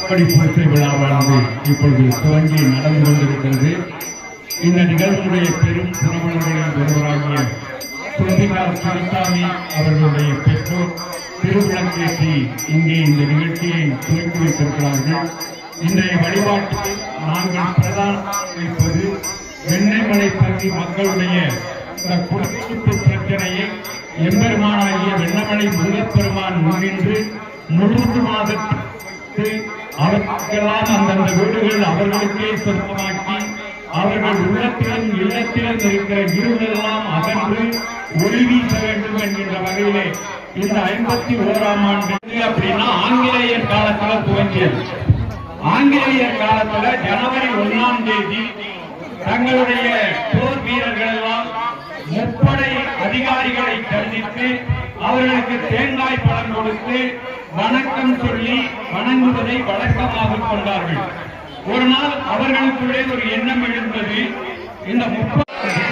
பூசை விழாவானது இப்பொழுது துவங்கி நடந்து கொண்டிருக்கிறது. இந்த நிகழ்வுடைய பெரும் பிரபலங்களில் ஒருவராகிய சுருதிகார் சிவசாமி அவர்களுடைய பெற்றோர் திருவிளக்கேற்றி இங்கே இந்த நிகழ்ச்சியை துவக்கி வைத்திருக்கிறார்கள். இன்றைய வழிபாட்டில் நாங்கள் பிரதானம் வைப்பது வெண்ணெய்மலை பகுதி மக்களுடைய இந்த குடியிருப்பு பிரச்சனையை எம்பெருமானாகிய வெண்ணமலை முருகப்பெருமான் முன்னின்று முழுவதுமாக அவர்களுக்கெல்லாம் அந்தந்த வீடுகள் அவர்களுக்கே சொந்தமாக்கி அவர்கள் உள்ளத்திலும் இல்லத்திலும் இருக்கிற இருளெல்லாம் அகன்று ஒளி வீச வேண்டும் என்கின்ற வகையிலே இந்த 51ஆம் ஆண்டு அப்படின்னா ஆங்கிலேயர் காலத்தில் துவங்கியது. ஆங்கிலேயர் காலத்தில் ஜனவரி 1ஆம் தேதி தங்களுடைய போர் வீரர்கள் எல்லாம் முப்படை அதிகாரிகளை சந்தித்து அவர்களுக்கு தேங்காய் பழம் கொடுத்து வணக்கம் சொல்லி வணங்குவதை வழக்கமாக கொண்டார்கள். ஒரு நாள் அவர்களுக்குள்ளே ஒரு எண்ணம் எழுந்தது, இந்த 30